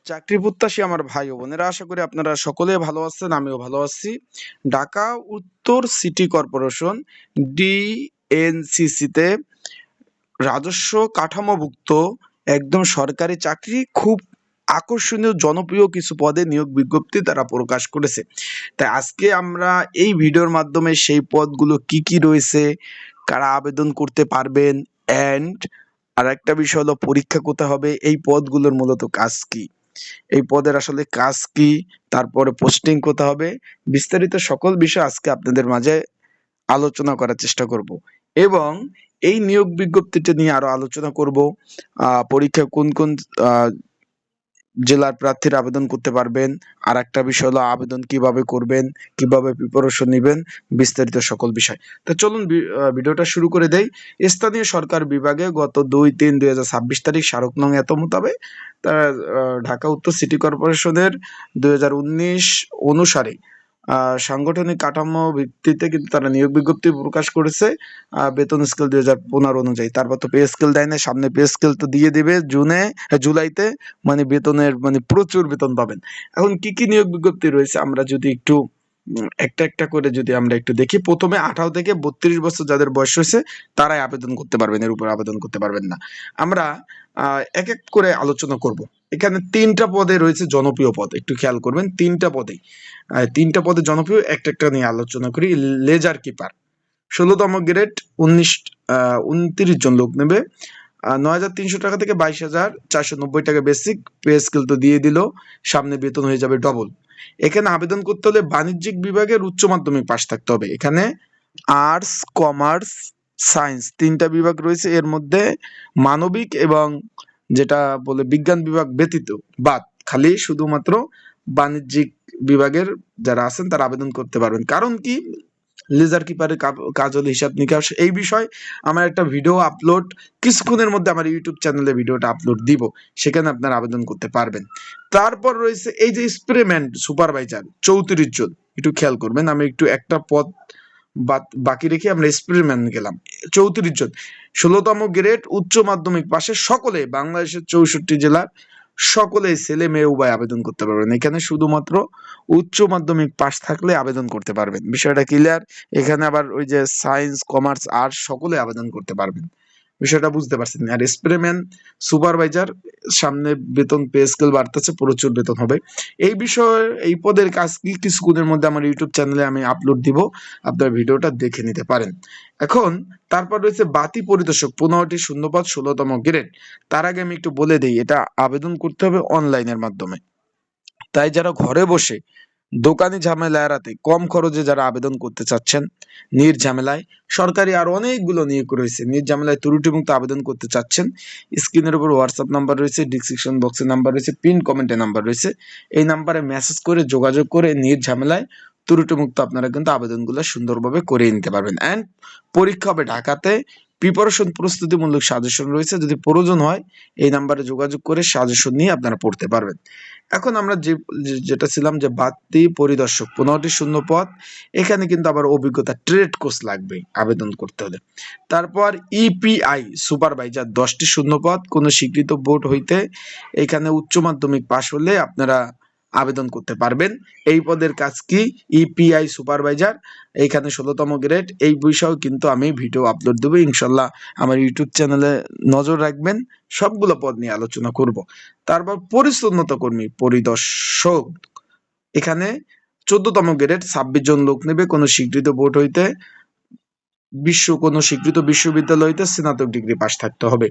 চাকরি প্রত্যাশী আমার ভাই ও বোনেরা, আশা করি আপনারা সকলে ভালো আছেন, আমিও ভালো আছি। ঢাকা উত্তর সিটি কর্পোরেশন ডিএনসিসি তে রাজস্ব কাঠামোভুক্ত একদম সরকারি চাকরি, খুব আকর্ষণীয় জনপ্রিয় কিছু পদে নিয়োগ বিজ্ঞপ্তি তারা প্রকাশ করেছে। তাই আজকে আমরা এই ভিডিওর মাধ্যমে সেই পদগুলো কি কি রয়েছে, কারা আবেদন করতে পারবেন, অ্যান্ড আর একটা বিষয় হলো পরীক্ষা কোথায় হবে, এই পদগুলোর মূলত কাজ কি, এই পদের আসলে কাজ কি, তারপরে পোস্টিং কোথায় হবে, বিস্তারিত সকল বিষয় আজকে আপনাদের মাঝে আলোচনা করার চেষ্টা করব। এবং এই নিয়োগ বিজ্ঞপ্তিটা নিয়ে আরো আলোচনা করব। পরীক্ষা কোন কোন আহ, জেলার প্রার্থীরা আবেদন করতে পারবেন, আর একটা বিষয় হলো আবেদন কিভাবে করবেন, কিভাবে প্রিপারেশন নেবেন, বিস্তারিত সকল বিষয়। তো চলুন ভিডিওটা শুরু করে দেই। স্থানীয় সরকার বিভাগে গত 2-3-2026 তারিখ স্মারক নং এত মোতাবেক তারা ঢাকা উত্তর সিটি কর্পোরেশনের 2019 অনুসারে সাংগঠনিক কাঠামো ভিত্তিতে কিন্তু তারা নিয়োগ বিজ্ঞপ্তি প্রকাশ করেছে। বেতন স্কেল 2015 অনুযায়ী। তারপর তো পে স্কেল দেয় না, সামনে পে স্কেল তো দিয়ে দিবে জুলাইতে। মানে বেতনের মানে প্রচুর বেতন পাবেন। এখন কি কি নিয়োগ বিজ্ঞপ্তি রয়েছে আমরা যদি একটু একটা একটা করে যদি আমরা একটু দেখি। প্রথমে 18 থেকে 32 বছর যাদের বয়স হয়েছে তারাই আবেদন করতে পারবেন, এর উপর আবেদন করতে পারবেন না। আমরা এক এক করে আলোচনা করব। এখানে 3টা পদে রয়েছে জনপ্রিয় পদ, একটু খেয়াল করবেন। 3টা পদে জনপ্রিয়, একটা একটা নিয়ে আলোচনা করি। লেজার কিপার 16তম গ্রেড, 29 জন লোক নেবে। 9,300 টাকা থেকে 22,490 টাকা বেসিক, পে স্কেল তো দিয়ে দিল, সামনে বেতন হয়ে যাবে ডবল। এখানে আবেদন করতে হলে বাণিজ্যিক বিভাগের উচ্চ মাধ্যমিক পাশ থাকতে হবে। এখানে আর্টস, কমার্স, সায়েন্স 3টা বিভাগ রয়েছে, এর মধ্যে মানবিক এবং যেটা বলে বিজ্ঞান বিভাগ ব্যতীত বাদ, খালি শুধুমাত্র বাণিজ্যিক বিভাগের যারা আছেন তারা আবেদন করতে পারবেন। কারণ কি, লেজার কিপারের কাজ হলো হিসাব নিকাশ। এই বিষয় আমার একটা ভিডিও আপলোড, কিছুক্ষণের মধ্যে আমার ইউটিউব চ্যানেলে ভিডিওটা আপলোড দিব, সেখানে আপনারা আবেদন করতে পারবেন। তারপর রয়েছে এই যে স্প্রেম্যান সুপারভাইজার 34 জন, একটু খেয়াল করবেন। আমি একটু একটা পদ বাকি রেখে আমরা স্প্রেম্যান গেলাম। 34 জন, 16তম গ্রেড, উচ্চ মাধ্যমিক পাশে, সকলে বাংলাদেশের 64 জেলার সকলে ছেলে মেয়ে উভয় আবেদন করতে পারবেন। এখানে শুধুমাত্র উচ্চ মাধ্যমিক পাশ থাকলে আবেদন করতে পারবেন, বিষয়টা ক্লিয়ার। এখানে আবার ওই যে সায়েন্স, কমার্স, আর্টস সকলে আবেদন করতে পারবেন, বিষয়টা বুঝতে পারছেন। আর স্প্রেম্যান সুপারভাইজার সামনে বেতন পে স্কেল বাড়তেছে, প্রচুর বেতন হবে। এই বিষয়ে এই পদের কাজ কি কিছুক্ষণের মধ্যে আমার ইউটিউব চ্যানেলে আমি আপলোড দিব, আপনার ভিডিওটা দেখে নিতে পারেন। এখন তারপর রয়েছে বাতি পরিদর্শক 15টি শূন্যপদ, 16তম গ্রেড। তার আগে আমি একটু বলে দিই, এটা আবেদন করতে হবে অনলাইনের মাধ্যমে। তাই যারা ঘরে বসে দোকানি ঝামেলা এড়াতে কম খরচে যারা আবেদন করতে চাচ্ছেন, নির্ঝামেলায়, সরকারি আর অনেকগুলো নিয়োগ রয়েছে, নির্ঝামেলায় ত্রুটিমুক্ত আবেদন করতে চাচ্ছেন, স্ক্রিনের উপর হোয়াটসঅ্যাপ নাম্বার রয়েছে, ডিসক্রিপশন বক্সে নাম্বার রয়েছে, পিন কমেন্টে নাম্বার রয়েছে। এই নাম্বারে মেসেজ করে যোগাযোগ করে নির্ঝামেলায় ত্রুটিমুক্ত আপনারা কিন্তু আবেদনগুলো সুন্দরভাবে করে নিতে পারবেন। অ্যান্ড পরীক্ষা হবে ঢাকাতে। প্রিপারেশন প্রস্তুতিমূলক সাজেশন রয়েছে, যদি প্রয়োজন হয় এই নাম্বারে যোগাযোগ করে সাজেশন নিয়ে আপনারা পড়তে পারবেন। এখন আমরা যেটা ছিলাম যে বাড়তি পরিদর্শক 15টি শূন্য পদ, এখানে কিন্তু আবার অভিজ্ঞতা ট্রেড কোর্স লাগবে আবেদন করতে হলে। তারপর ইপিআই সুপারভাইজার 10টি শূন্য পদ, কোনো স্বীকৃত বোর্ড হইতে এখানে উচ্চ মাধ্যমিক পাশ হলে আপনারা আবেদন করতে পারবেন। এই পদের কাজ কি, ইপিআই সুপারভাইজার, এইখানে 16তম গ্রেড। এই বিষয়েও কিন্তু আমি ভিডিও আপলোড দেবো ইনশাল্লাহ, আমার ইউটিউব চ্যানেলে নজর রাখবেন, সবগুলো পদ নিয়ে আলোচনা করব। তারপর পরিচ্ছন্নতা কর্মী পরিদর্শক, এখানে 14তম গ্রেড, 26 জন লোক নেবে, কোনো স্বীকৃত বোর্ড হইতে কোনো স্বীকৃত বিশ্ববিদ্যালয় হইতে স্নাতক ডিগ্রি পাস থাকতে হবে।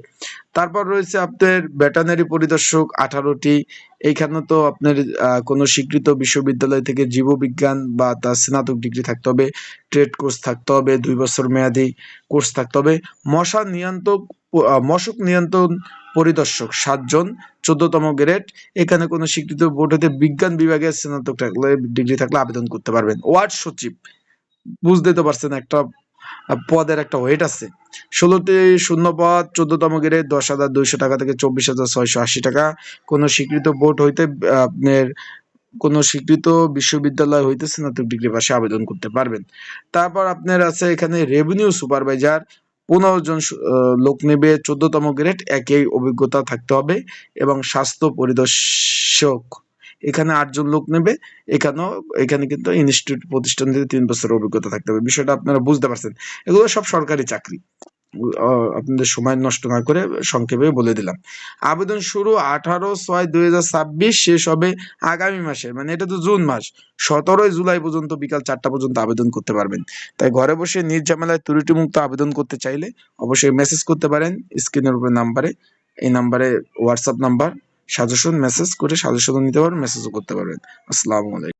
তারপর রয়েছে আপনার ভেটেরিনারি পরিদর্শক 18টি, এইখানে তো আপনার কোনো স্বীকৃত বিশ্ববিদ্যালয় থেকে জীববিজ্ঞান বা তার স্নাতক ডিগ্রি থাকতে হবে, ট্রেড কোর্স থাকতে হবে, 2 বছর মেয়াদি কোর্স থাকতে হবে। মশক নিয়ন্ত্রণ পরিদর্শক 7 জন, 14তম গ্রেড, এখানে কোনো স্বীকৃত বোর্ড হতে বিজ্ঞান বিভাগের স্নাতক থাকলে ডিগ্রি থাকলে আবেদন করতে পারবেন। ওয়ার্ড সচিব, বুঝতে তো পারছেন একটা পদের একটা ওয়েট আছে। 16টি শূন্য পদ, 14তম গ্রেড, 10,200 টাকা থেকে 24,680 টাকা, কোনো স্বীকৃত বোর্ড হইতে আপনার কোনো স্বীকৃত বিশ্ববিদ্যালয় হইতে স্নাতক ডিগ্রি পাশে আবেদন করতে পারবেন। তারপর আপনার আছে এখানে রেভিনিউ সুপারভাইজার 15 জন লোক নেবে 14তম গ্রেড, একই অভিজ্ঞতা থাকতে হবে এবং স্বাস্থ্য পরিদর্শক এখানে 8 জন লোক নেবে। এখানে কিন্তু ইনস্টিটিউট প্রতিষ্ঠান থেকে 3 বছরের অভিজ্ঞতা থাকতে হবে। বিষয়টা আপনারা বুঝতে পারছেন। এগুলো সব সরকারি চাকরি। আপনাদের সময় নষ্ট না করে সংক্ষেপে বলে দিলাম। আবেদন শুরু 18/6/2026, শেষ হবে আগামী মাসে, মানে এটা তো জুন মাস, 17 জুলাই পর্যন্ত বিকাল 4টা পর্যন্ত আবেদন করতে পারবেন। তাই ঘরে বসে নির্ঝামেলায় ত্রুটিমুক্ত আবেদন করতে চাইলে অবশ্যই মেসেজ করতে পারেন স্ক্রিনের উপরে নাম্বারে। এই নাম্বারে হোয়াটসঅ্যাপ নাম্বার, সাজেশন মেসেজ করে সাজেশনও নিতে পারবেন, মেসেজও করতে পারবেন। আসসালামু আলাইকুম।